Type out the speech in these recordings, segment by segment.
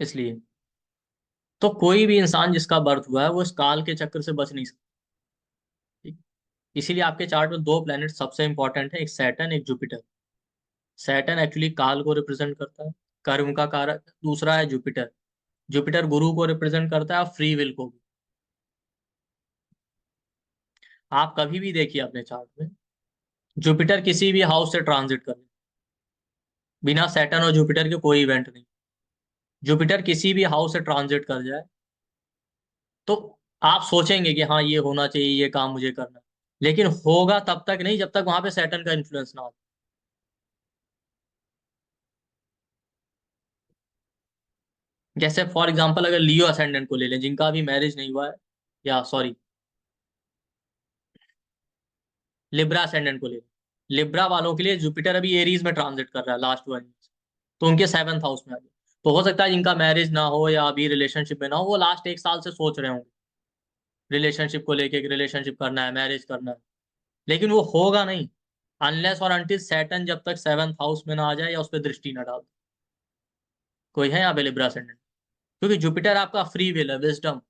इसलिए तो कोई भी इंसान जिसका बर्थ हुआ है वो इस काल के चक्कर से बच नहीं सकता। ठीक? इसीलिए आपके चार्ट में दो प्लेनेट सबसे इंपॉर्टेंट है, एक सैटर्न एक जुपिटर। सैटर्न एक्चुअली काल को रिप्रेजेंट करता है, कर्म का कारक। दूसरा है जुपिटर, जुपिटर गुरु को रिप्रेजेंट करता है और फ्री विल को भी। आप कभी भी देखिए अपने चार्ट में जुपिटर किसी भी हाउस से ट्रांजिट कर ले, बिना सैटर्न और जुपिटर के कोई इवेंट नहीं। जुपिटर किसी भी हाउस से ट्रांजिट कर जाए तो आप सोचेंगे कि हाँ ये होना चाहिए, ये काम मुझे करना है, लेकिन होगा तब तक नहीं जब तक वहां पे सैटर्न का इन्फ्लुएंस ना हो। जैसे फॉर एग्जांपल अगर लियो असेंडेंट को ले लें जिनका अभी मैरिज नहीं हुआ है, या सॉरी लिब्रा असेंडेंट को ले लें। लिब्रा वालों के लिए जुपिटर अभी एरीज में ट्रांजिट कर रहा है लास्ट 1 ईयर, तो उनके 7th हाउस में आ गया। तो हो सकता है जिनका मैरिज ना हो या अभी रिलेशनशिप में ना हो वो लास्ट 1 साल से सोच रहे होंगे रिलेशनशिप को लेके, रिलेशनशिप करना है, मैरिज करना है, लेकिन वो होगा नहीं अनलेस और अनटिल सैटर्न जब तक 7th हाउस में ना आ जाए या उस पर दृष्टि ना डाल दे। कोई है यहाँ पे लिब्रा असेंडेंट? क्योंकि जुपिटर आपका फ्री विल है, विजडम।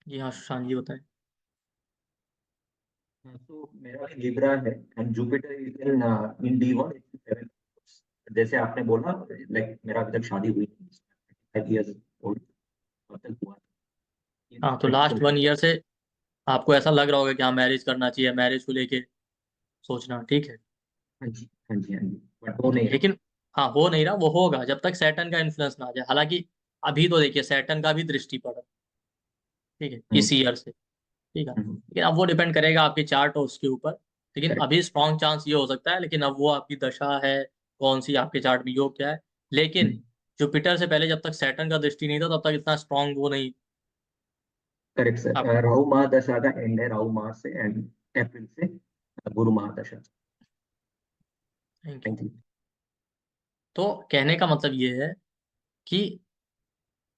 जी हाँ सुशांत जी बताएं। हाँ, तो मेरा भी लिब्रा है and Jupiter is in D1 7। जैसे आपने बोला, लाइक मेरा अभी तक शादी हुई नहीं, 5 इयर्स ओल्ड, अब तक हुआ नहीं। ये हाँ तो लास्ट प्रैक्टिकल 1 ईयर से आपको ऐसा लग रहा होगा कि हाँ मैरिज करना चाहिए, मैरिज को लेके सोचना ठीक है। हाँ जी, हाँ जी, हाँ जी, बट वो नहीं रहा। लेकिन हाँ हो नहीं रहा, वो होगा जब तक सैटर्न का इन्फ्लुएंस ना आ जाए। हालांकि अभी तो देखिए सैटर्न का भी दृष्टि पड़ रहा है, ठीक है, हाँ इस जी। ईयर से। ठीक है, लेकिन अब वो डिपेंड करेगा आपके चार्ट और उसके ऊपर। लेकिन करेक्ट। अभी स्ट्रॉन्ग चांस ये हो सकता है, लेकिन अब वो आपकी दशा है कौन सी, आपके चार्ट में योग क्या है। लेकिन जुपिटर से पहले जब तक सैटर्न का दृष्टि नहीं था तब तक इतना स्ट्रॉन्ग वो नहीं। करेक्ट आप सर, राहु महादशा का एंड है, राहु माह से एंड अप्रैल से गुरु महादशा। Thank you. Thank you. तो कहने का मतलब ये है कि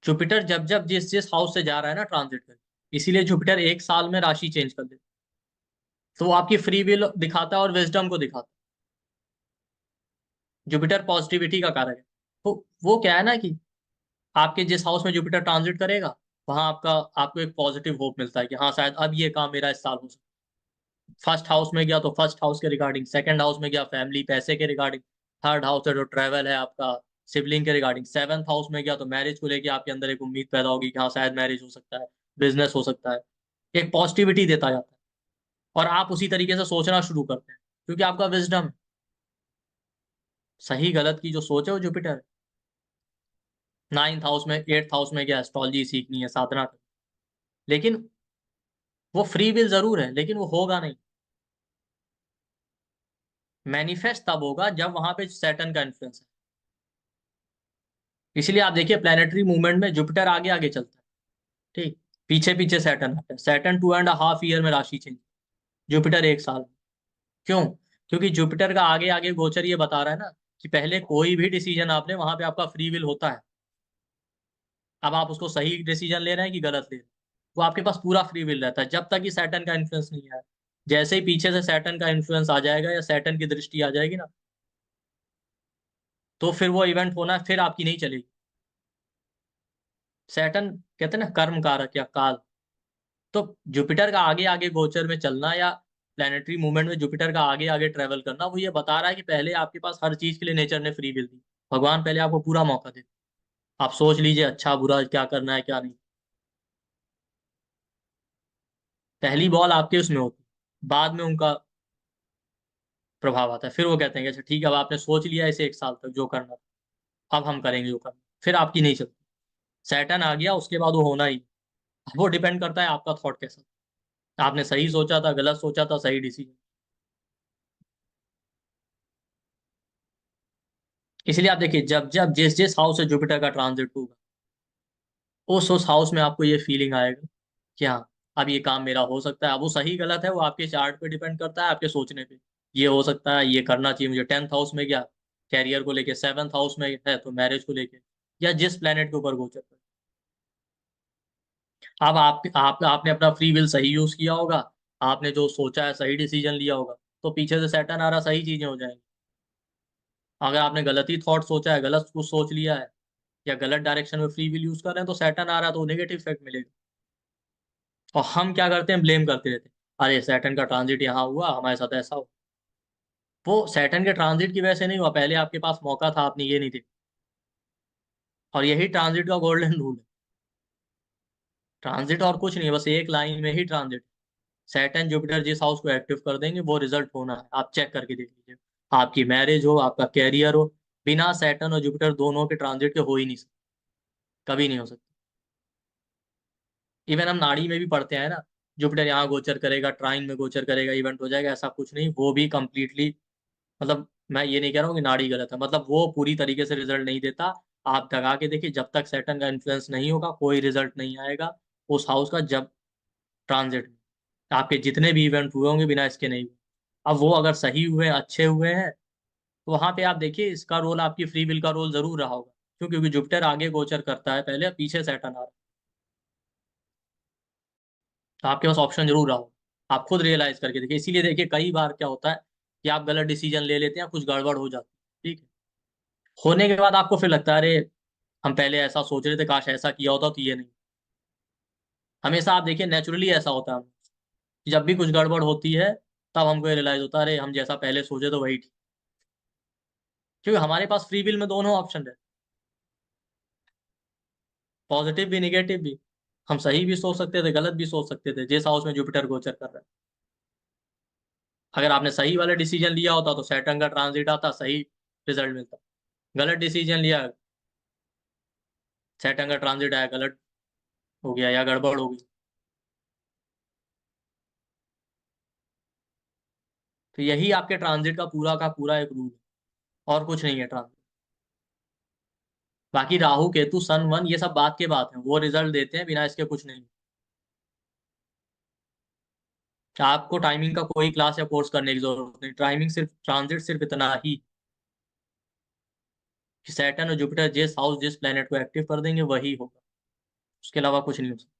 जुपिटर जब जब जिस जिस हाउस से जा रहा है ना ट्रांजिट कर, इसीलिए जुपिटर 1 साल में राशि चेंज कर देता है। तो वो आपकी फ्री विल दिखाता है और विजडम को दिखाता है। जुपिटर पॉजिटिविटी का कारक है। तो वो क्या है ना कि आपके जिस हाउस में जुपिटर ट्रांजिट करेगा वहां आपका आपको एक पॉजिटिव होप मिलता है कि हाँ शायद अब ये काम मेरा इस साल हो सकता है। फर्स्ट हाउस में गया तो फर्स्ट हाउस के रिगार्डिंग, सेकंड हाउस में गया फैमिली पैसे के रिगार्डिंग, थर्ड हाउस है जो ट्रैवल है आपका सिबलिंग के रिगार्डिंग, 7th हाउस में गया तो मैरिज को लेके आपके अंदर एक उम्मीद पैदा होगी कि हाँ शायद मैरिज हो सकता है, बिजनेस हो सकता है। एक पॉजिटिविटी देता जाता है और आप उसी तरीके से सोचना शुरू करते हैं क्योंकि आपका विजडम सही गलत की जो सोच है वो जुपिटर है। 9th हाउस में 8th हाउस में गया एस्ट्रोलॉजी सीखनी है, साधना करनी, लेकिन वो फ्री विल जरूर है लेकिन वो होगा नहीं। मैनिफेस्ट तब होगा जब वहां पे सैटर्न का इन्फ्लुएंस है। इसलिए आप देखिए प्लेनेटरी मूवमेंट में जुपिटर आगे आगे चलता है, ठीक, पीछे पीछे सैटर्न आता है। सैटर्न 2.5 ईयर में राशि चेंज, जुपिटर 1 साल। क्यों? क्योंकि जुपिटर का आगे आगे गोचर ये बता रहा है ना कि पहले कोई भी डिसीजन आपने वहां पे आपका फ्री विल होता है। अब आप उसको सही डिसीजन ले रहे हैं कि गलत ले रहे हैं, वो आपके पास पूरा फ्री विल रहता है जब तक कि सैटर्न का इन्फ्लुएंस नहीं आया। जैसे ही पीछे से सैटर्न का इन्फ्लुएंस आ जाएगा या सैटर्न की दृष्टि आ जाएगी ना, तो फिर वो इवेंट होना फिर आपकी नहीं चलेगी। सैटर्न कहते हैं ना कर्म कारक या काल। तो जुपिटर का आगे आगे गोचर में चलना या प्लेनेटरी मूवमेंट में जुपिटर का आगे आगे ट्रेवल करना वो ये बता रहा है कि पहले आपके पास हर चीज के लिए नेचर ने फ्री विल दी। भगवान पहले आपको पूरा मौका दे, आप सोच लीजिए अच्छा बुरा क्या करना है क्या नहीं। पहली बॉल आपके उसमें होती, बाद में उनका प्रभाव आता है। फिर वो कहते हैं कि अच्छा ठीक है अब आपने सोच लिया इसे 1 साल तक जो करना था, अब हम करेंगे जो करना, फिर आपकी नहीं चलती। सैटर्न आ गया उसके बाद वो होना ही। अब वो डिपेंड करता है आपका थॉट कैसा, आपने सही सोचा था गलत सोचा था सही डिसीजन। इसलिए आप देखिए जब जब जिस जिस हाउस से जुपिटर का ट्रांजिट होगा उस हाउस में आपको ये फीलिंग आएगा कि हाँ अब ये काम मेरा हो सकता है। अब वो सही गलत है वो आपके चार्ट पे डिपेंड करता है, आपके सोचने पे। ये हो सकता है, ये करना चाहिए मुझे। 10th हाउस में गया कैरियर को लेके, 7th हाउस में है तो मैरिज को लेके, या जिस प्लेनेट के ऊपर गोचर कर। अब आपने अपना फ्री विल सही यूज किया होगा, आपने जो सोचा है सही डिसीजन लिया होगा, तो पीछे से सैटर्न आ रहा, सही चीजें हो जाएंगी। अगर आपने गलत ही थॉट सोचा है, गलत कुछ सोच लिया है, या गलत डायरेक्शन में फ्री विल यूज कर रहे हैं, तो सैटर्न आ रहा है तो नेगेटिव इफेक्ट मिलेगा। और हम क्या करते हैं, ब्लेम करते रहते हैं, अरे सैटर्न का ट्रांजिट यहाँ हुआ, हमारे साथ ऐसा हो। वो सैटर्न के ट्रांजिट की वजह से नहीं हुआ, पहले आपके पास मौका था, आपने ये नहीं देखा। और यही ट्रांजिट का गोल्डन रूल है। ट्रांजिट और कुछ नहीं है, बस एक लाइन में ही ट्रांजिट। सैटर्न जुपिटर जिस हाउस को एक्टिव कर देंगे वो रिजल्ट होना है, आप चेक करके देख लीजिए। आपकी मैरिज हो, आपका कैरियर हो, बिना सैटर्न और जुपिटर दोनों के ट्रांजिट के हो ही नहीं सकते, कभी नहीं हो सकते। इवन हम नाड़ी में भी पढ़ते हैं ना, जुपिटर यहाँ गोचर करेगा, ट्राइन में गोचर करेगा, इवेंट हो जाएगा, ऐसा कुछ नहीं, वो भी कंप्लीटली, मतलब मैं ये नहीं कह रहा हूँ कि नाड़ी गलत है, मतलब वो पूरी तरीके से रिजल्ट नहीं देता। आप दगा के देखिए, जब तक सैटर्न का इन्फ्लुएंस नहीं होगा कोई रिजल्ट नहीं आएगा उस हाउस का। जब ट्रांजिट में आपके जितने भी इवेंट हुए होंगे बिना इसके नहीं हुए, अब वो अगर सही हुए, अच्छे हुए हैं, तो वहां पे आप देखिए इसका रोल, आपकी फ्री विल का रोल जरूर रहा होगा। क्यों? क्योंकि जुपिटर आगे गोचर करता है पहले, पीछे सैटर्न आ रहा है, तो आपके पास ऑप्शन जरूर रहा होगा। आप खुद रियलाइज करके देखिए। इसीलिए देखिए कई बार क्या होता है कि आप गलत डिसीजन ले लेते हैं, कुछ गड़बड़ हो जाती है, ठीक है। होने के बाद आपको फिर लगता है अरे हम पहले ऐसा सोच रहे थे, काश ऐसा किया होता तो ये नहीं। हमेशा आप देखिए नेचुरली ऐसा होता है कि जब भी कुछ गड़बड़ होती है तब हमको रियलाइज होता है अरे हम जैसा पहले सोचे तो वही ठीक। क्योंकि हमारे पास फ्री विल में दोनों ऑप्शन है, पॉजिटिव भी निगेटिव भी। हम सही भी सोच सकते थे, गलत भी सोच सकते थे, जिस हाउस में जुपिटर गोचर कर रहा है। अगर आपने सही वाला डिसीजन लिया होता तो सैटर्न का ट्रांजिट आता, सही रिजल्ट मिलता। गलत डिसीजन लिया, सैटर्न का ट्रांजिट आया, गलत हो गया या गड़बड़ हो गई। तो यही आपके ट्रांजिट का पूरा एक रूल है, और कुछ नहीं है ट्रांजिट। बाकी राहु केतु सन वन ये सब बात के बात है, वो रिजल्ट देते हैं, बिना इसके कुछ नहीं। आपको टाइमिंग का कोई क्लास या कोर्स करने की जरूरत नहीं, टाइमिंग सिर्फ ट्रांजिट, सिर्फ इतना ही कि सैटर्न और जुपिटर जिस हाउस जिस प्लेनेट को एक्टिव कर देंगे वही होगा, उसके अलावा कुछ नहीं हो सकता।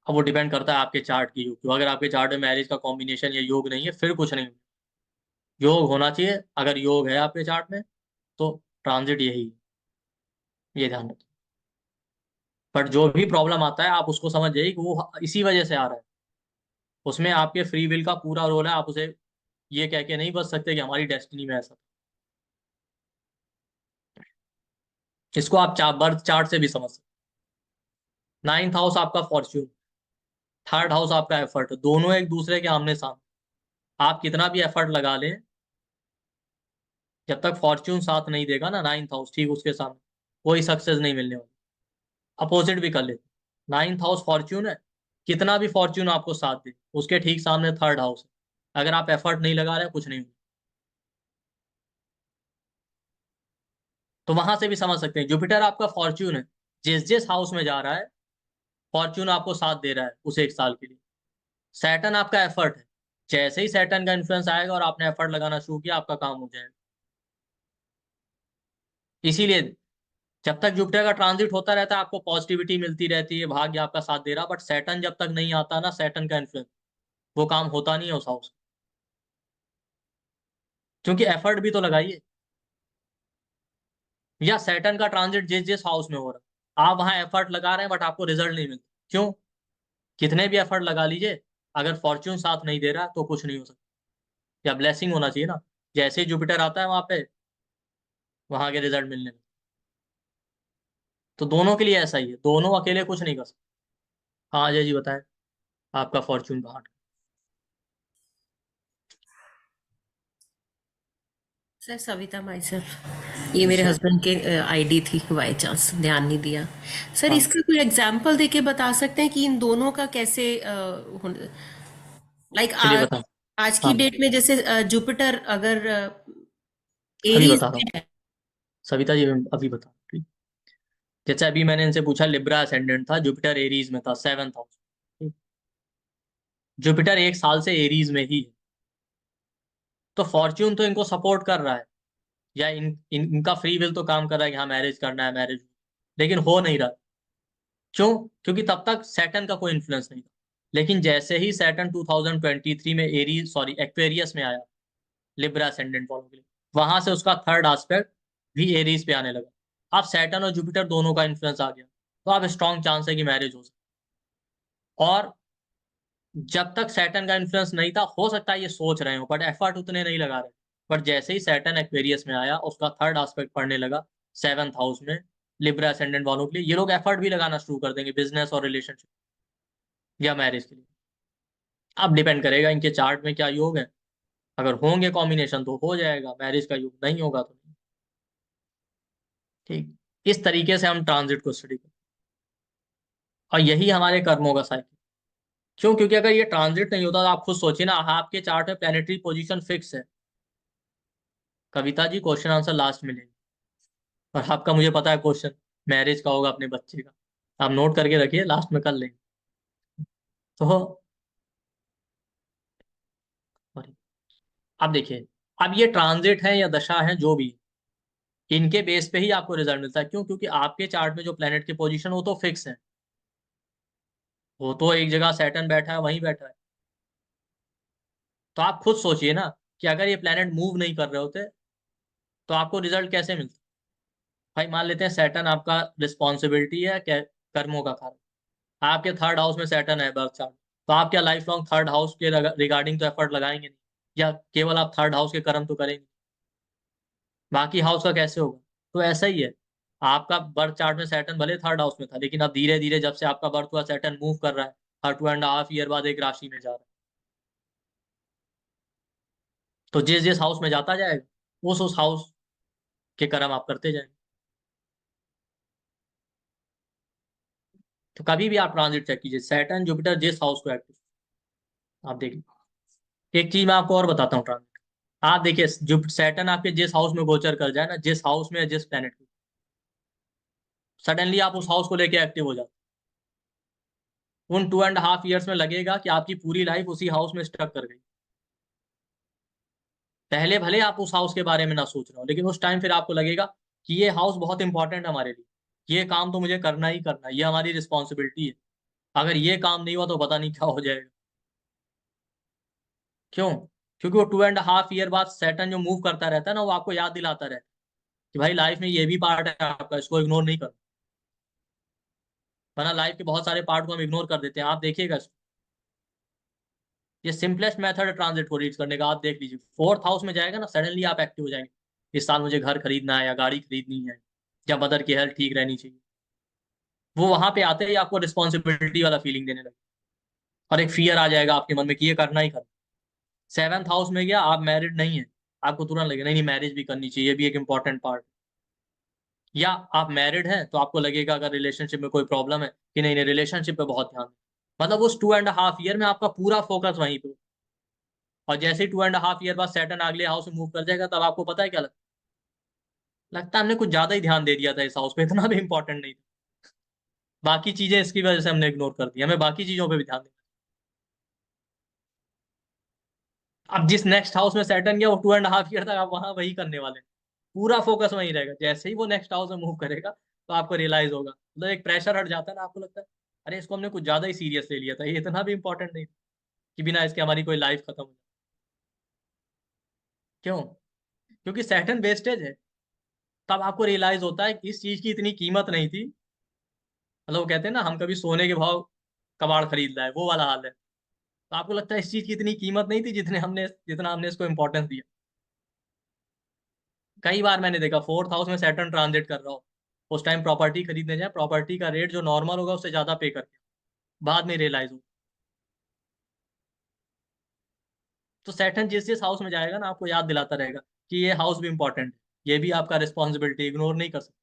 अब वो डिपेंड करता है आपके चार्ट की योग, अगर आपके चार्ट में मैरिज का कॉम्बिनेशन या योग नहीं है फिर कुछ नहीं। योग होना चाहिए, अगर योग है आपके चार्ट में तो ट्रांजिट यही है, ये ध्यान रखिए। बट जो भी प्रॉब्लम आता है आप उसको समझ जाइए कि वो इसी वजह से आ रहा है, उसमें आपके फ्री विल का पूरा रोल है। आप उसे ये कह के नहीं बच सकते कि हमारी डेस्टिनी में ऐसा था। इसको आप बर्थ चार्ट से भी समझ सकते। नाइन्थ हाउस आपका फॉर्च्यून, थर्ड हाउस आपका एफर्ट, दोनों एक दूसरे के आमने सामने। आप कितना भी एफर्ट लगा लें, जब तक फॉर्च्यून साथ नहीं देगा ना नाइन्थ हाउस ठीक उसके सामने, कोई सक्सेस नहीं मिलने वाली। अपोजिट भी कर ले, नाइन्थ हाउस फॉर्च्यून है, कितना भी फॉर्च्यून आपको साथ दे, उसके ठीक सामने थर्ड हाउस है, अगर आप एफर्ट नहीं लगा रहे कुछ नहीं होगा। तो वहां से भी समझ सकते हैं, जुपिटर आपका फॉर्च्यून है, जिस जिस हाउस में जा रहा है फॉर्च्यून आपको साथ दे रहा है उस एक साल के लिए। सैटर्न आपका एफर्ट है, जैसे ही सैटर्न का इन्फ्लुएंस आएगा और आपने एफर्ट लगाना शुरू किया आपका काम हो जाएगा। इसीलिए जब तक जुपिटर का ट्रांजिट होता रहता है आपको पॉजिटिविटी मिलती रहती है, भाग्य आपका साथ दे रहा, बट सैटर्न जब तक नहीं आता ना, सैटर्न का इन्फ्लुएंस, वो काम होता नहीं है उस हाउस। क्योंकि एफर्ट भी तो लगाइए। या सैटर्न का ट्रांजिट जिस जिस हाउस में हो रहा है, आप वहां एफर्ट लगा रहे हैं बट आपको रिजल्ट नहीं मिलता। क्यों? कितने भी एफर्ट लगा लीजिए, अगर फॉर्च्यून साथ नहीं दे रहा तो कुछ नहीं हो सकता। या ब्लेसिंग होना चाहिए ना, जैसे ही जुपिटर आता है वहां पे, वहां के रिजल्ट मिलने में। तो दोनों के लिए ऐसा ही है, दोनों अकेले कुछ नहीं कर सकते। हाँ अजय जी बताएं, आपका फॉर्च्यून कहाँ? सर सविता माई सेल्फ, ये मेरे अच्छा। हस्बैंड के आईडी थी, बाय चांस ध्यान नहीं दिया। सर हाँ इसका कोई एग्जांपल देके बता सकते हैं कि इन दोनों का कैसे लाइक चलिए बताएं। आज की हाँ डेट में जैसे जुपिटर अगर अभी एरीज बता रहा हूँ, में है। सविता जी मैं अभी बता रहा हूँ, ठीक। जैसे अभी मैंने इनसे पूछा, लिब्रा असेंडेंट था, जुपिटर एरीज में था, सेवंथ हाउस। जुपिटर एक साल से एरीज में ही है, तो फॉर्च्यून तो इनको सपोर्ट कर रहा है, या इनका फ्री विल तो काम कर रहा है कि हाँ मैरिज करना है, मैरिज, लेकिन हो नहीं रहा। क्यों? क्योंकि तब तक सैटर्न का कोई इन्फ्लुएंस नहीं था। लेकिन जैसे ही सैटर्न 2023 में एक्वेरियस में आया, लिब्रा असेंडेंट वालों के लिए, वहां से उसका थर्ड एस्पेक्ट भी एरीज पे आने लगा। अब सैटर्न और जुपिटर दोनों का इन्फ्लुएंस आ गया, तो अब स्ट्रॉन्ग चांस है कि मैरिज हो सकती। और जब तक सैटर्न का इन्फ्लुएंस नहीं था, हो सकता है ये सोच रहे हो बट एफर्ट उतने नहीं लगा रहे। बट जैसे ही सैटर्न एक्वेरियस में आया, उसका थर्ड एस्पेक्ट पढ़ने लगा 7th हाउस में, लिब्रा असेंडेंट वालों के लिए, ये लोग एफर्ट भी लगाना शुरू कर देंगे बिजनेस और रिलेशनशिप या मैरिज के लिए। अब डिपेंड करेगा इनके चार्ट में क्या योग है। अगर होंगे कॉम्बिनेशन तो हो जाएगा, मैरिज का योग नहीं होगा तो नहीं। ठीक, इस तरीके से हम ट्रांजिट को स्टडी करते हैं, और यही हमारे कर्मों का साइकिल। क्यों? क्योंकि अगर ये ट्रांजिट नहीं होता तो आप खुद सोचिए ना, आपके चार्ट में प्लेनेटरी पोजीशन फिक्स है। Kavita ji, question answer last में लेंगे, और आपका मुझे पता है क्वेश्चन मैरिज का होगा अपने बच्चे का, आप नोट करके रखिए, लास्ट में कर लेंगे। तो अब देखिए, अब ये ट्रांजिट है या दशा है जो भी, इनके बेस पे ही आपको रिजल्ट मिलता है। क्यों? क्योंकि आपके चार्ट में जो प्लेनेट की पोजीशन वो तो फिक्स है, वो तो एक जगह सैटर्न बैठा है वहीं बैठा है। तो आप खुद सोचिए ना कि अगर ये प्लेनेट मूव नहीं कर रहे होते तो आपको रिजल्ट कैसे मिलता। भाई मान लेते हैं सैटर्न आपका रिस्पॉन्सिबिलिटी है, कर्मों का कारण, आपके थर्ड हाउस में सैटर्न है बर्थ चार्ट, तो आप क्या लाइफ लॉन्ग थर्ड हाउस के रिगार्डिंग तो एफर्ट लगाएंगे नहीं, या केवल आप थर्ड हाउस के कर्म तो करेंगे, बाकी हाउस का कैसे होगा? तो ऐसा ही है, आपका बर्थ चार्ट में सैटर्न भले थर्ड हाउस में था, लेकिन अब धीरे धीरे जब से आपका बर्थ हुआ, सैटर्न मूव कर रहा है, हर 2.5 ईयर बाद एक राशि में जा रहा है। तो जिस जिस हाउस में जाता जाएगा, उस हाउस के कर्म आप करते जाएंगे। तो कभी भी आप ट्रांजिट चेक कीजिए, सैटर्न जुपिटर जिस हाउस को एक्टिव, आप देखिए। एक चीज मैं आपको और बताता हूँ ट्रांजिट, आप देखिए, जो सैटर्न आपके जिस हाउस में गोचर कर जाए ना, जिस हाउस में या जिस प्लेनेट में, सडनली आप उस हाउस को लेके एक्टिव हो जाते। उन 2.5 ईयर्स में लगेगा कि आपकी पूरी लाइफ उसी हाउस में स्टक कर गई। पहले भले आप उस हाउस के बारे में ना सोच रहे हो, लेकिन उस टाइम फिर आपको लगेगा कि ये हाउस बहुत इंपॉर्टेंट है हमारे लिए, ये काम तो मुझे करना ही करना है, ये हमारी रिस्पॉन्सिबिलिटी है, अगर ये काम नहीं हुआ तो पता नहीं क्या हो जाएगा। क्यों? क्योंकि वो 2.5 ईयर बाद सैटर्न जो मूव करता रहता है ना, वो आपको याद दिलाता रहता है कि भाई लाइफ में ये भी पार्ट है आपका, इसको इग्नोर नहीं करना। वरना लाइफ के बहुत सारे पार्ट को हम इग्नोर कर देते हैं, आप देखिएगा इसको। ये सिंपलेस्ट मेथड है ट्रांजिट को रीच करने का, आप देख लीजिए, फोर्थ हाउस में जाएगा ना, सडनली आप एक्टिव हो जाएंगे। इस साल मुझे घर खरीदना है, या गाड़ी खरीदनी है, या मदर की हेल्थ ठीक रहनी चाहिए। वो वहां पे आते ही आपको रिस्पॉन्सिबिलिटी वाला फीलिंग देने लगे, और एक फियर आ जाएगा आपके मन में कि ये करना ही करना। 7th हाउस में गया, आप मैरिड नहीं है, आपको तुरंत लगेगा नहीं नहीं मैरिज भी करनी चाहिए, ये भी एक इंपॉर्टेंट पार्ट। या आप मैरिड हैं तो आपको लगेगा अगर रिलेशनशिप में कोई प्रॉब्लम है कि नहीं नहीं रिलेशनशिप पे बहुत ध्यान दें। मतलब उस 2.5 ईयर में आपका पूरा फोकस वहीं पे, और जैसे ही 2.5 ईयर बाद सैटर्न अगले हाउस में मूव कर जाएगा, तब आपको पता है क्या लगता है हमने कुछ ज्यादा ही ध्यान दे दिया था इस हाउस पे, इतना भी इंपॉर्टेंट नहीं था, बाकी चीजें इसकी वजह से हमने इग्नोर कर दी, हमें बाकी चीजों पे भी ध्यान देना। अब जिस नेक्स्ट हाउस में सैटर्न गया, वो 2.5 ईयर तक आप वहां वही करने वाले हैं, पूरा फोकस वहीं रहेगा। जैसे ही वो नेक्स्ट हाउस में मूव करेगा, तो आपको रियलाइज होगा, मतलब एक प्रेशर हट जाता है ना, आपको लगता है अरे इसको हमने कुछ ज्यादा ही सीरियस ले लिया था, ये इतना भी इंपॉर्टेंट नहीं था कि बिना इसके हमारी कोई लाइफ खत्म हो जाए। क्यों? क्योंकि सैटर्न वेस्टेज है। तब आपको रियलाइज होता है कि इस चीज की इतनी कीमत नहीं थी। मतलब वो कहते हैं ना, हम कभी सोने के भाव कबाड़ खरीद लाए, वो वाला हाल है। तो आपको लगता है इस चीज की इतनी कीमत नहीं थी जितना हमने इसको इंपॉर्टेंस दिया। कई बार मैंने देखा फोर्थ हाउस में सैटर्न ट्रांजिट कर रहा हो, उस टाइम प्रॉपर्टी खरीदने जाए, प्रॉपर्टी का रेट जो नॉर्मल होगा उससे ज्यादा पे करके बाद में रियलाइज हो। तो सैटर्न जिस जिस हाउस में जाएगा ना, आपको याद दिलाता रहेगा कि ये हाउस भी इंपॉर्टेंट है, ये भी आपका रिस्पॉन्सिबिलिटी, इग्नोर नहीं कर सकते।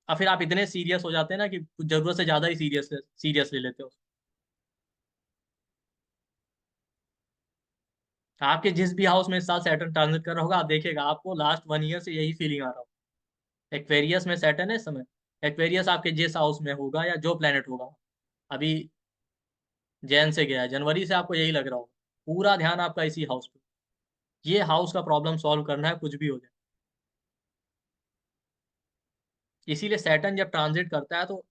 और फिर आप इतने सीरियस हो जाते हैं ना कि कुछ जरूरत से ज्यादा ही सीरियस ले लेते हो। आपके जिस भी हाउस में इस साल सैटर्न ट्रांजिट कर रहा होगा, आप देखिएगा आपको लास्ट 1 ईयर से यही फीलिंग आ रहा होगा। एक्वेरियस में सैटर्न है इस समय, एक्वेरियस आपके जिस हाउस में होगा या जो प्लेनेट होगा, अभी जैन से गया है, जनवरी से आपको यही लग रहा होगा, पूरा ध्यान आपका इसी हाउस पे, ये हाउस का प्रॉब्लम सॉल्व करना है, कुछ भी हो जाए। इसीलिए सैटर्न जब ट्रांजिट करता है तो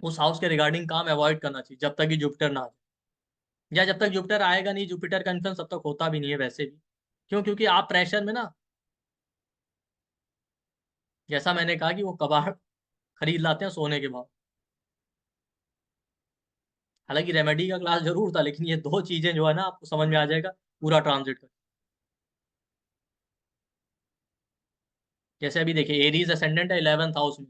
उस हाउस के रिगार्डिंग काम अवॉइड करना चाहिए जब तक कि जुपिटर ना आ जाए, या जब तक जुपिटर आएगा नहीं, जुपिटर का इन्फ्लुएंस तब तक होता भी नहीं है वैसे भी। क्यों? क्योंकि आप प्रेशर में ना, जैसा मैंने कहा कि वो कबाड़ खरीद लाते हैं सोने के भाव। हालांकि रेमेडी का क्लास जरूर था, लेकिन ये दो चीजें जो है ना आपको समझ में आ जाएगा पूरा ट्रांजिट कर। जैसे अभी देखिए एरीज असेंडेंट है 11th हाउस में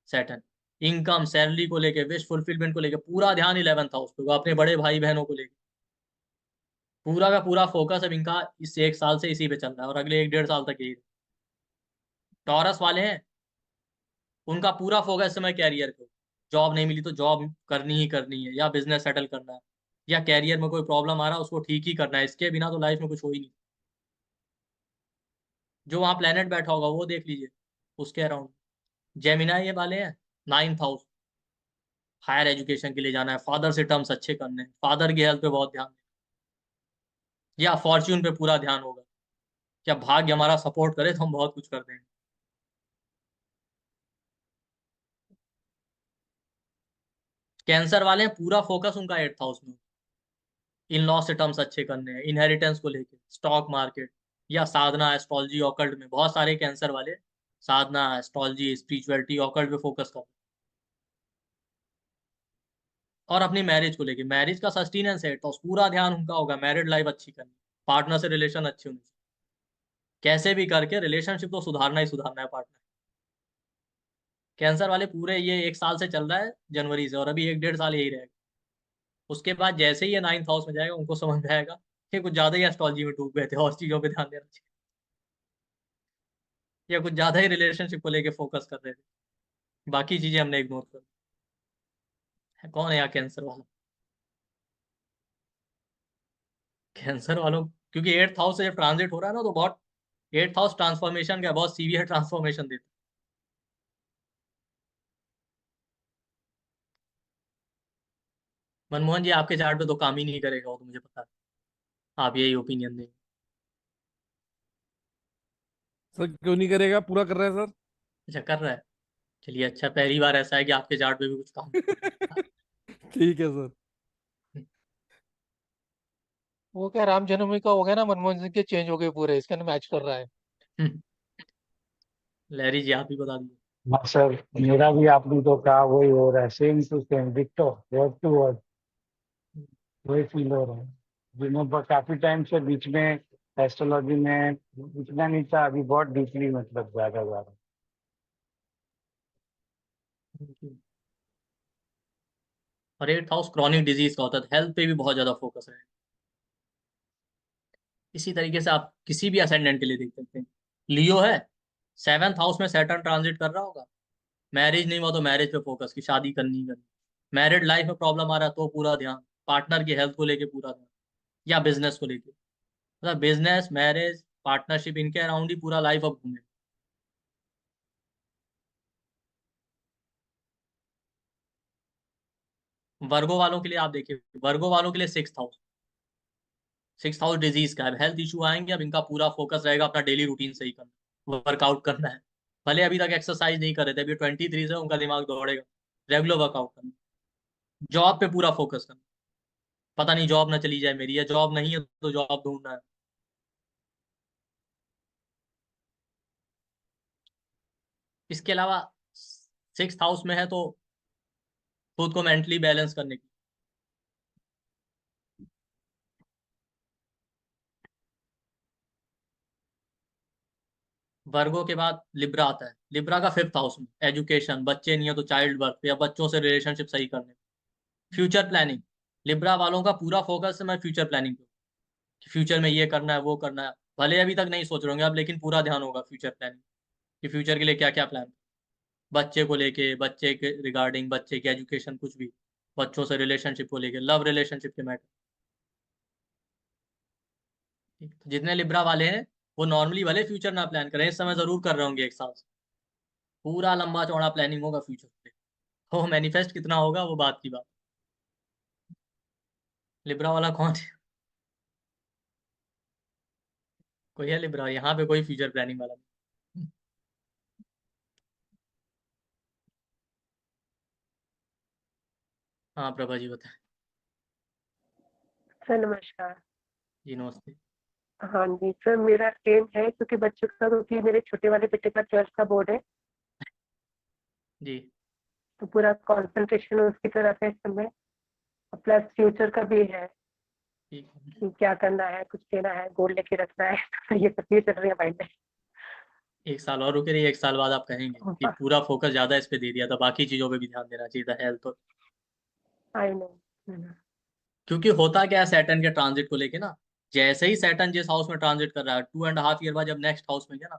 सैटर्न, इनकम सैलरी को लेके, विश फुलफिलमेंट को लेके पूरा ध्यान 11th हाउस पे, वो अपने बड़े भाई बहनों को लेके पूरा का पूरा फोकस अब इनका इस 1 साल से इसी पे चल रहा है, और अगले 1 डेढ़ साल तक यही। टॉरस वाले हैं, उनका पूरा फोकस इस समय कैरियर पे। जॉब नहीं मिली तो जॉब करनी ही करनी है, या बिजनेस सेटल करना है, या कैरियर में कोई प्रॉब्लम आ रहा है उसको ठीक ही करना है, इसके बिना तो लाइफ में कुछ हो ही नहीं। जो वहाँ प्लेनेट बैठा होगा वो देख लीजिए उसके अराउंड। जेमिनाई ये वाले हैं 9th हाउस, हायर एजुकेशन के लिए जाना है, फादर से टर्म्स अच्छे करने हैं, फादर की हेल्थ पे बहुत ध्यान देना, या फॉर्च्यून पे पूरा ध्यान होगा, क्या भाग्य हमारा सपोर्ट करे तो हम बहुत कुछ कर देंगे। कैंसर वाले हैं पूरा फोकस उनका 8th हाउस में, इन लॉ से टर्म्स अच्छे करने हैं, इनहेरिटेंस को लेके, स्टॉक मार्केट, या साधना एस्ट्रोलॉजी ऑकल्ट में बहुत सारे कैंसर वाले साधना एस्ट्रोलॉजी स्पिरिचुअलिटी ऑकल्ट पे फोकस कर। और अपनी मैरिज को लेके, मैरिज का सस्टेनेंस है तो पूरा ध्यान उनका होगा, मैरिड लाइफ अच्छी करनी, पार्टनर से रिलेशन अच्छे होने चाहिए, कैसे भी करके रिलेशनशिप तो सुधारना ही सुधारना है पार्टनर। कैंसर वाले पूरे ये 1 साल से चल रहा है जनवरी से, और अभी 1 डेढ़ साल यही रहेगा। उसके बाद जैसे ही ये 9th हाउस में जाएगा उनको समझ में आएगा कि कुछ ज्यादा ही एस्ट्रोलॉजी में डूब गए थे और चीजों पे ध्यान देना चाहिए, या कुछ ज्यादा ही रिलेशनशिप को लेके फोकस कर रहे थे, बाकी चीजें हमने इग्नोर कर दी। कौन है यहाँ कैंसर वाला? कैंसर वालों, क्योंकि 8th हाउस से जब ट्रांजिट हो रहा है ना तो बहुत, 8th हाउस ट्रांसफॉर्मेशन का बहुत सीवियर ट्रांसफॉर्मेशन देता है। मनमोहन जी आपके चार्ट पे तो काम ही नहीं करेगा वो तो मुझे पता है, आप यही ओपिनियन देंगे। सर क्यों नहीं करेगा, पूरा कर रहा है सर। अच्छा कर रहा है, चलिए अच्छा, पहली बार ऐसा है कि आपके चार्ट पे भी कुछ काम कर ठीक है सर। वो क्या राम जन्मभूमि का हो गया ना, मनमोहन सिंह के चेंज हो गए पूरे, इसके अंदर मैच कर रहा है। रहा है। लहरी जी आप ही बता दीजिए। हाँ सर, मेरा भी आपने तो कहा वही हो रहा है, सेम टू सेम डिक्टो, वर्ड टू वर्ड वही फील हो रहा है। जिन्हों पर काफी टाइम से बीच में एस्ट्रोलॉजी में इतना नहीं था, अभी बहुत डीपली मतलब ज्यादा ज्यादा। और 8th हाउस क्रॉनिक डिजीज का होता है, हेल्थ पे भी बहुत ज्यादा फोकस है। इसी तरीके से आप किसी भी असेंडेंट के लिए देख सकते हैं। लियो है, 7th हाउस में सैटर्न ट्रांजिट कर रहा होगा, मैरिज नहीं हुआ तो मैरिज पे फोकस की शादी करनी ही करनी, मैरिड लाइफ में प्रॉब्लम आ रहा है तो पूरा ध्यान, पार्टनर की हेल्थ को लेके पूरा ध्यान, या बिजनेस को लेके, मतलब बिजनेस मैरिज पार्टनरशिप इनके अराउंड ही पूरा लाइफ अब घूमे। वर्गो वालों के लिए आप देखिए, वर्गो वालों के लिए 6th house, 6th house disease का है, हेल्थ इशू आएंगे, अब इनका पूरा फोकस रहेगा अपना डेली रूटीन सही करना, वर्कआउट करना है। भले अभी तक एक्सरसाइज नहीं कर रहे थे, अभी 23 से उनका दिमाग दौड़ेगा, रेगुलर वर्कआउट करना, जॉब पे पूरा फोकस करना, पता नहीं जॉब ना चली जाए मेरी, या जॉब नहीं है तो जॉब ढूंढना है। इसके अलावा 6th हाउस में है तो खुद को मेंटली बैलेंस करने की। वर्गो के बाद लिब्रा आता है, लिब्रा का 5th हाउस में एजुकेशन, बच्चे नहीं है तो चाइल्ड बर्थ, या बच्चों से रिलेशनशिप सही करने, फ्यूचर प्लानिंग। लिब्रा वालों का पूरा फोकस है मैं फ्यूचर प्लानिंग पे, कि फ्यूचर में ये करना है वो करना है, भले अभी तक नहीं सोच रहे होंगे आप, लेकिन पूरा ध्यान होगा फ्यूचर प्लानिंग, कि फ्यूचर के लिए क्या क्या प्लान, बच्चे को लेके, बच्चे के रिगार्डिंग, बच्चे की एजुकेशन, कुछ भी, बच्चों से रिलेशनशिप को लेके, लव रिलेशनशिप के मैटर। तो जितने लिब्रा वाले हैं वो नॉर्मली भले फ्यूचर ना प्लान करें, इस समय जरूर कर रहे होंगे 1 साल से, पूरा लंबा चौड़ा प्लानिंग होगा फ्यूचर पे। वो मैनिफेस्ट कितना होगा वो बात की बात। लिब्रा वाला कौन है? कोई है लिब्रा यहाँ पे? कोई फ्यूचर प्लानिंग वाला नहीं। हाँ प्रभा जी बताएं। सर नमस्कार। जी नमस्ते। हाँ जी सर, मेरा एम है क्योंकि बच्चों का, क्योंकि मेरे छोटे वाले बेटे का 12th का बोर्ड है, जी तो पूरा कंसंट्रेशन उसकी तरफ है इस समय। प्लस फ्यूचर का भी है ठीक है। कि क्या करना है, कुछ लेना है, गोल्ड लेके रखना है। तो ये सब चीजें चल रही है माइंड में। 1 साल और रुके रहिए, 1 साल बाद आप कहेंगे कि पूरा फोकस ज्यादा इस पे दे दिया था, बाकी चीजों पे भी ध्यान देना चाहिए था, हेल्थ तो। I know. क्योंकि होता क्या है सैटर्न के ट्रांजिट को लेके ना, जैसे ही सैटर्न जिस हाउस में ट्रांजिट कर रहा है 2.5 ईयर बाद जब नेक्स्ट हाउस में गया ना,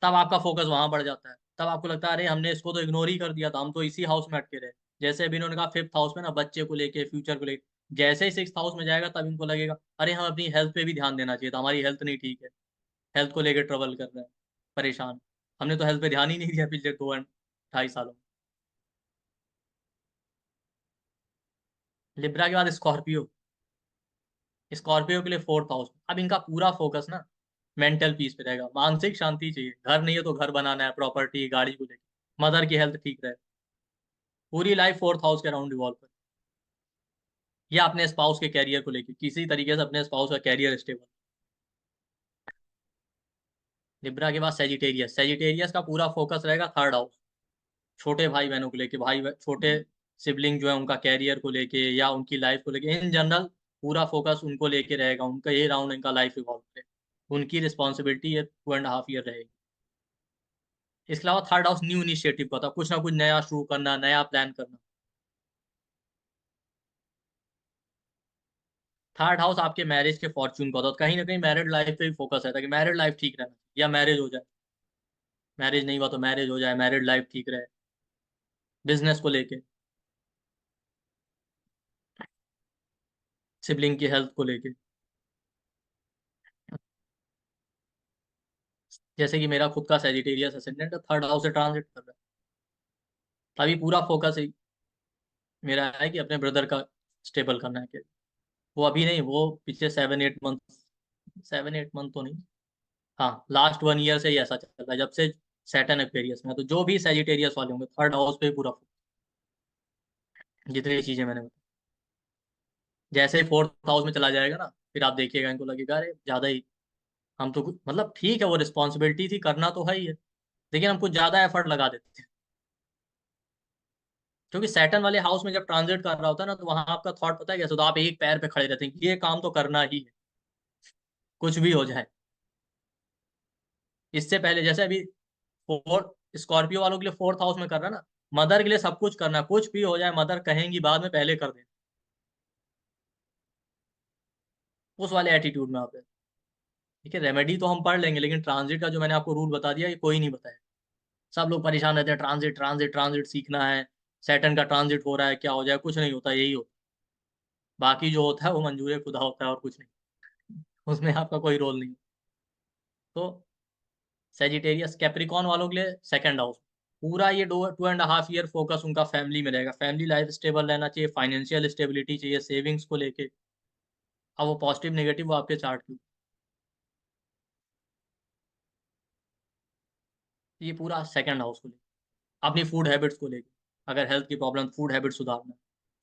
तब आपका फोकस वहां बढ़ जाता है। तब आपको लगता है अरे हमने इसको तो इग्नोर ही कर दिया था, हम तो इसी हाउस में अटके रहे। जैसे अभी इन्होंने कहा 5th हाउस में ना, बच्चे को लेके, फ्यूचर को लेके, जैसे ही 6th हाउस में जाएगा तब इनको लगेगा अरे हम अपनी हेल्थ पे भी ध्यान देना चाहिए था, हमारी हेल्थ नहीं ठीक है, हेल्थ को लेके ट्रबल कर रहे हैं, परेशान। हमने तो हेल्थ पे ध्यान ही नहीं दिया पिछले 2 और 2.5 सालों में। लिब्रा के बाद स्कॉर्पियो। स्कॉर्पियो के लिए 4th हाउस। अब इनका पूरा फोकस ना मेंटल पीस पे रहेगा, मानसिक शांति चाहिए। घर नहीं है तो घर बनाना है, प्रॉपर्टी गाड़ी को लेकर, मदर की हेल्थ ठीक रहे। पूरी लाइफ 4th हाउस के अराउंड रिवॉल्व कर, या अपने स्पाउस के कैरियर को लेकर किसी तरीके से अपने स्पाउस का कैरियर स्टेबल। लिब्रा के बाद सेजिटेरियस। सेजिटेरियस का पूरा फोकस रहेगा 3rd हाउस, छोटे भाई बहनों को लेके, छोटे सिबलिंग जो है उनका कैरियर को लेके या उनकी लाइफ को लेके, इन जनरल पूरा फोकस उनको लेके रहेगा, उनका ये राउंड इनका लाइफ रिवॉल्व करेगा, उनकी रिस्पॉन्सिबिलिटी ये 2.5 ईयर रहेगी। इसके अलावा 3rd हाउस न्यू इनिशिएटिव का था, कुछ ना कुछ नया शुरू करना, नया प्लान करना। 3rd हाउस आपके मैरिज के फॉर्च्यून का होता है, कहीं ना कहीं मैरिड लाइफ पे भी फोकस है, ताकि मैरिड लाइफ ठीक रहना या मैरिज हो जाए, मैरिज नहीं हुआ तो मैरिज हो जाए, मैरिड लाइफ ठीक रहे। बिजनेस को लेके, सिबलिंग की हेल्थ को लेके, जैसे कि मेरा खुद का सेजिटेरियस असेंडेंट 3rd हाउस से ट्रांजिट कर रहा है, अभी पूरा फोकस है मेरा है कि अपने ब्रदर का स्टेबल करना है। कि वो अभी नहीं, वो पिछले 7-8 मंथ, 7-8 मंथ तो नहीं, हाँ लास्ट 1 ईयर से ही ऐसा चल रहा है, जब से सैटर्न एक्वेरियस में है। तो जो भी सेजिटेरियस वाले होंगे 3rd हाउस पे ही पूरा जितनी चीजें मैंने बताई, जैसे ही 4th हाउस में चला जाएगा ना, फिर आप देखिएगा इनको लगेगा अरे ज्यादा ही, हम तो मतलब ठीक है वो रिस्पॉन्सिबिलिटी थी, करना तो है ही है, लेकिन हम कुछ ज्यादा एफर्ट लगा देते थे। क्योंकि सैटर्न वाले हाउस में जब ट्रांजिट कर रहा होता है ना, तो वहां आपका थॉट पता है कैसे, तो आप एक पैर पे खड़े रहते हैं कि ये काम तो करना ही है, कुछ भी हो जाए। इससे पहले जैसे अभी 4 स्कॉर्पियो वालों के लिए 4th हाउस में कर रहा है ना, मदर के लिए सब कुछ करना, कुछ भी हो जाए मदर कहेंगी बाद में, पहले कर दे, उस वाले एटीट्यूड में आप हैं। ठीक है, रेमेडी तो हम पढ़ लेंगे, लेकिन ट्रांजिट का जो मैंने आपको रूल बता दिया ये कोई नहीं बताया। सब लोग परेशान रहते हैं, ट्रांजिट ट्रांजिट ट्रांजिट सीखना है, सैटर्न का ट्रांजिट हो रहा है, क्या हो जाए, कुछ नहीं होता, यही होता। बाकी जो होता है वो मंजूर खुदा होता है और कुछ नहीं, उसमें आपका कोई रोल नहीं। तो सेजिटेरियस कैप्रिकॉन वालों के लिए 2nd हाउस, पूरा ये 2.5 ईयर फोकस उनका फैमिली में रहेगा, फैमिली लाइफ स्टेबल रहना चाहिए, फाइनेंशियल स्टेबिलिटी चाहिए, सेविंग्स को लेके। अब वो पॉजिटिव नेगेटिव वो आपके चार्ट की, ये पूरा 2nd हाउस को लेके, अपनी फूड हैबिट्स को लेके, अगर हेल्थ की प्रॉब्लम, फूड हैबिट सुधारना,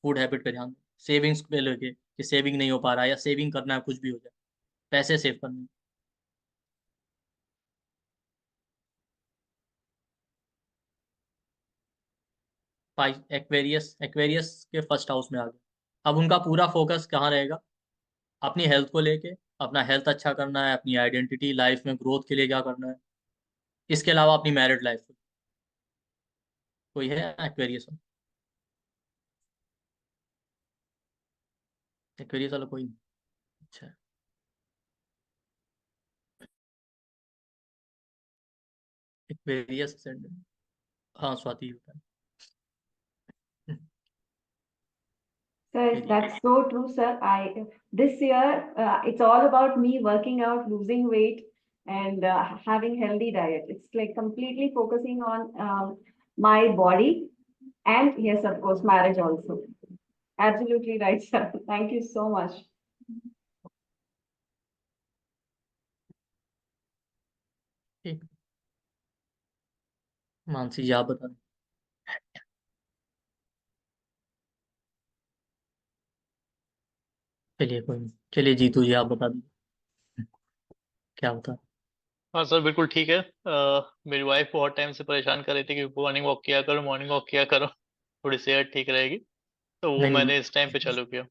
फूड हैबिट पे ध्यान, सेविंग्स पे लेके कि सेविंग नहीं हो पा रहा है या सेविंग करना है, कुछ भी हो जाए, पैसे सेव करने। एक्वेरियस, एक्वेरियस के 1st हाउस में आ गए। अब उनका पूरा फोकस कहाँ रहेगा, अपनी हेल्थ को लेके, अपना हेल्थ अच्छा करना है, अपनी आइडेंटिटी लाइफ में ग्रोथ के लिए क्या करना है, इसके अलावा अपनी मैरिड लाइफ। कोई है एक्वेरियस में? एक्वेरियस वाला कोई नहीं? अच्छा, एक्वेरियस असेंडेंट, हाँ स्वाति होता है। Sir, Aquarius। that's so true, sir. I this year it's all about me working out, losing weight, and having healthy diet. It's like completely focusing on my body, and yes, of course, marriage also. Absolutely right, sir. Thank you so much. ठीक, मानसी जी आप बता दें। चलिए कोई नहीं, चलिए जीतू जी आप बता दीजिए क्या होता है। हाँ सर, बिल्कुल ठीक है। मेरी वाइफ बहुत टाइम से परेशान कर रही थी कि मॉर्निंग वॉक किया करो, मॉर्निंग वॉक किया करो, थोड़ी सेहत ठीक रहेगी। तो वो नहीं नहीं, मैंने इस टाइम पे चालू किया।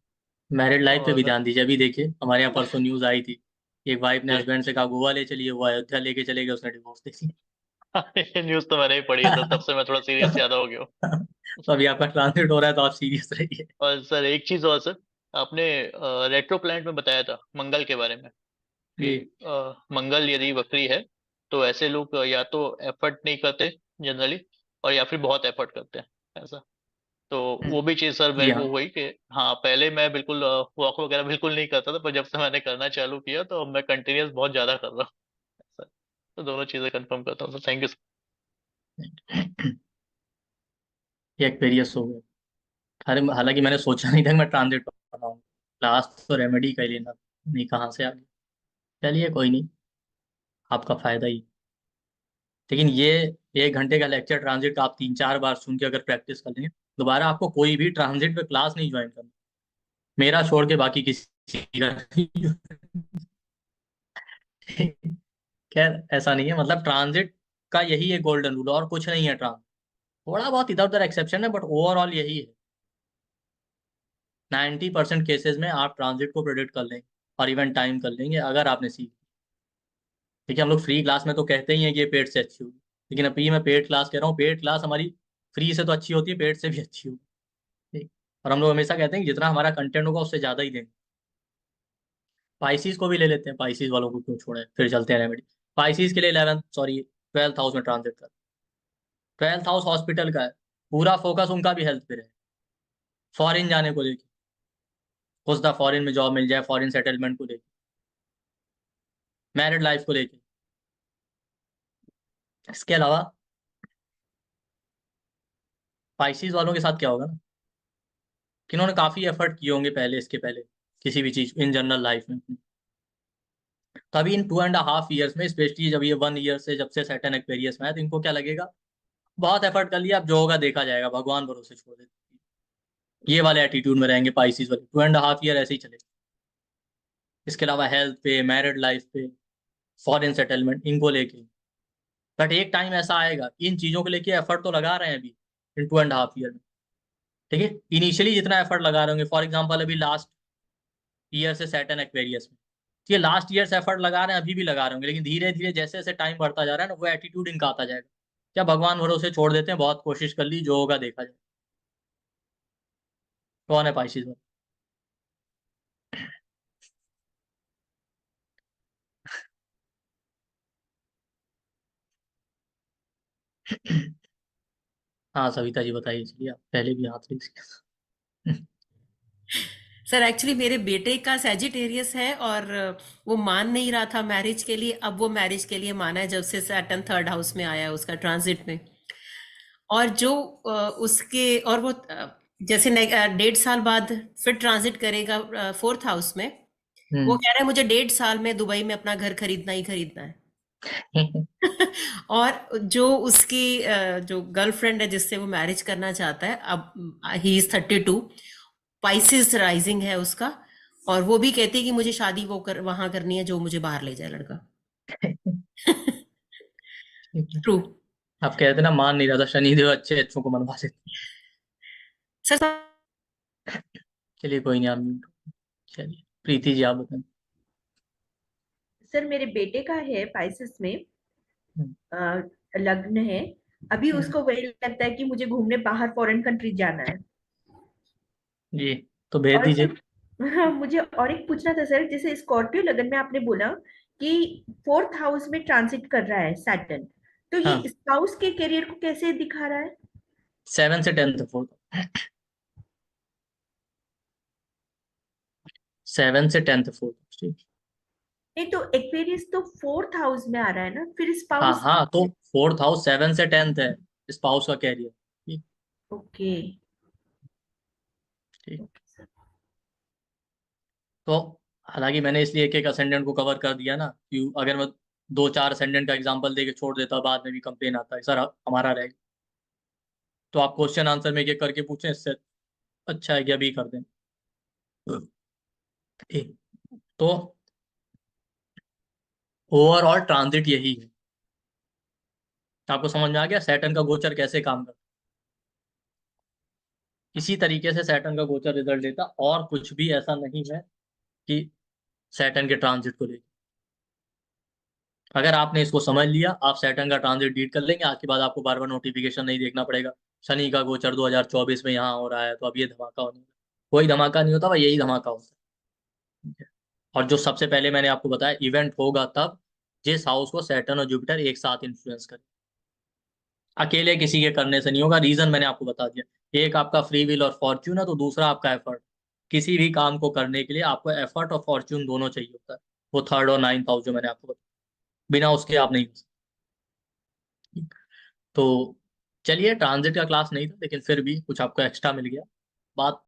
मैरिड लाइफ पे भी और ध्यान दीजिए। अभी देखिए हमारे यहाँ परसों न्यूज आई थी, एक वाइफ ने जी हस्बैंड से कहा गोवा ले चलिए, वो अयोध्या लेके चले गए, उसने डिवोर्स दे दी। ये न्यूज़ तो मैंने ही पढ़ी है सर, तब से मैं थोड़ा सीरियस ज्यादा हो गया हूँ। तो अभी आपका ट्रांसलेट हो रहा है तो आप सीरियस रहिए। और सर एक चीज और सर, आपने रेट्रो प्लैनेट में बताया था मंगल के बारे में कि जी मंगल यदि वक्री है तो ऐसे लोग या तो एफर्ट नहीं करते जनरली, और या फिर बहुत एफर्ट करते हैं ऐसा। तो वो भी चीज सर जी मेरे को हाँ। हुई कि हाँ, पहले मैं बिल्कुल वॉक वगैरह बिल्कुल नहीं करता था, पर जब से मैंने करना चालू किया तो अब मैं कंटिन्यूस बहुत ज्यादा कर रहा हूँ सर। तो दोनों चीजें कंफर्म करता हूँ सर, थैंक यू। ये एक्सपीरियंस हो गया। हालांकि मैंने सोचा नहीं था कि मैं ट्रांजिट बनाऊंगा, लास्ट तो रेमेडी का ही लेना था, नहीं कहाँ से आ गया। चलिए कोई नहीं, आपका फायदा ही। लेकिन ये 1 घंटे का लेक्चर ट्रांजिट का आप 3-4 बार सुन के अगर प्रैक्टिस कर लेंगे, दोबारा आपको कोई भी ट्रांजिट पे क्लास नहीं ज्वाइन करना, मेरा छोड़ के बाकी किसी का नहीं। खैर ऐसा नहीं है, मतलब ट्रांजिट का यही है गोल्डन रूल, और कुछ नहीं है। ट्रांस थोड़ा बहुत इधर उधर एक्सेप्शन है, बट ओवरऑल यही है। 90% केसेस में आप ट्रांजिट को प्रेडिक्ट कर लेंगे और इवन टाइम कर लेंगे अगर आपने सीख। देखिए हम लोग फ्री क्लास में तो कहते ही हैं कि ये पेड से अच्छी होगी, लेकिन अभी मैं पेड क्लास कह रहा हूँ, पेड क्लास हमारी फ्री से तो अच्छी होती है, पेड से भी अच्छी होगी। ठीक। और हम लोग हमेशा कहते हैं कि जितना हमारा कंटेंट होगा उससे ज़्यादा ही देंगे। पाइसिस को भी ले लेते हैं, पाइसिस वालों को क्यों छोड़े, फिर चलते हैं रेमेडी। पाइसिस के लिए 12th हाउस में ट्रांजिट कर, 12th हाउस हॉस्पिटल का है, पूरा फोकस उनका भी हेल्थ पे रहे, फॉरेन जाने को लेके, हो सकता फॉरेन में जॉब मिल जाए, फॉरेन सेटलमेंट को लेके, मैरिड लाइफ को लेके। इसके अलावा पाइसिस वालों के साथ क्या होगा ना, कि उन्होंने काफ़ी एफर्ट किए होंगे पहले, इसके पहले किसी भी चीज़ इन जनरल लाइफ में अपनी। तभी इन 2.5 ईयर्स में, स्पेशली जब ये 1 ईयर से जब से सैटर्न एक्वेरियस में है, तो इनको क्या लगेगा, बहुत एफर्ट कर लिया, अब जो होगा देखा जाएगा, भगवान भरोसे छोड़ देते। ये वाले एटीट्यूड में रहेंगे पाइसिस वाले, 2.5 ईयर ऐसे ही चले। इसके अलावा हेल्थ पे, मैरिड लाइफ पे, फॉरेन सेटलमेंट, इनको लेके। बट एक टाइम ऐसा आएगा, इन चीज़ों को लेके एफर्ट तो लगा रहे हैं अभी इन 2.5 ईयर में, ठीक है, इनिशियली जितना एफर्ट लगा रहे होंगे, फॉर एग्जाम्पल अभी लास्ट ईयर से सैटर्न एक्वेरियस में, ये लास्ट ईयर से एफर्ट लगा रहे हैं, अभी भी लगा रहे होंगे, लेकिन धीरे धीरे जैसे जैसे टाइम बढ़ता जा रहा है ना, वो एटीट्यूड इनका आता जाएगा, क्या भगवान भरोसे छोड़ देते हैं, बहुत कोशिश कर ली, जो होगा देखा जाए। कौन है पाइसिस में? हाँ सविता जी बताइए, चलिए आप पहले भी हाथ रेस किया। सर एक्चुअली मेरे बेटे का सैजिटेरियस है, और वो मान नहीं रहा था मैरिज के लिए। अब वो मैरिज के लिए माना है जब से सैटर्न थर्ड हाउस में आया है उसका ट्रांजिट में। और जो उसके और वो जैसे 1.5 साल बाद फिर ट्रांजिट करेगा फोर्थ हाउस में। वो हम्म। कह रहा है मुझे 1.5 साल में दुबई में अपना घर खरीदना ही खरीदना है। और जो उसकी जो गर्लफ्रेंड है जिससे वो मैरिज करना चाहता है, अब ही इज 32, पाइसिस राइजिंग है उसका। और वो भी कहती है कि मुझे शादी वहां करनी है जो मुझे बाहर ले जाए लड़का। ट्रू। आप कहते ना मान नहीं रहा था, शनिदेव अच्छे अच्छों को मनवा देते। सर चलिए कोई नहीं, आप चलिए प्रीति जी आप बताएं। सर मेरे बेटे का है पाइसेस में हम्म, लग्न है। अभी हम्म, उसको वही लगता है कि मुझे घूमने बाहर फॉरेन कंट्री जाना है। जी तो भेज और दीजिए। सर हाँ, मुझे और एक पूछना था सर, जैसे स्कॉर्पियो लगन में आपने बोला कि फोर्थ हाउस में ट्रांसिट कर रहा है सैटर्न, तो ये हाँ, स्पाउस के करियर को कैसे दिखा रहा है? 7 से 10th फोर्थ, 7 से 10th फोर्थ, ठीक। नहीं तो एक्वेरियस तो फोर्थ हाउस में आ रहा है ना, फिर हाँ स्पाउस। हाँ, तो 4th हाउस 7 से 10th है, स्पाउस का कैरियर। ठीक। ओके। ठीक। तो हालांकि मैंने इसलिए एक एक असेंडेंट को कवर कर दिया ना, कि अगर मैं 2-4 असेंडेंट का एग्जांपल देके छोड़ देता, बाद में भी कंप्लेन आता है सर हमारा रहेगा। तो आप क्वेश्चन आंसर में एक एक करके पूछें, इससे अच्छा है कि अभी कर दें। ठीक, तो ओवरऑल ट्रांजिट यही है। आपको समझ में आ गया सैटर्न का गोचर कैसे काम करता है? इसी तरीके से सैटर्न का गोचर रिजल्ट देता, और कुछ भी ऐसा नहीं है कि सैटर्न के ट्रांजिट को लेकर। अगर आपने इसको समझ लिया, आप सैटर्न का ट्रांजिट डील कर लेंगे, आज के बाद आपको बार बार नोटिफिकेशन नहीं देखना पड़ेगा। शनि का गोचर 2024 में यहाँ हो रहा है, तो अब ये धमाका होने वाला है। कोई धमाका नहीं होता भाई, यही धमाका होता है। ठीक है? और जो सबसे पहले मैंने आपको बताया इवेंट होगा तब जिस हाउस को सैटर्न और जुपिटर एक साथ इन्फ्लुएंस करे। अकेले किसी के करने से नहीं होगा। रीजन मैंने आपको बता दिया, एक आपका फ्री विल और फॉर्च्यून है, तो दूसरा आपका एफर्ट। किसी भी काम को करने के लिए आपको एफर्ट और फॉर्च्यून दोनों चाहिए होता है। वो थर्ड और नाइन्थ हाउस जो मैंने आपको बताया, बिना उसके आप नहीं हो सकते। तो चलिए, ट्रांजिट का क्लास नहीं था, लेकिन फिर भी कुछ आपको एक्स्ट्रा मिल गया। बात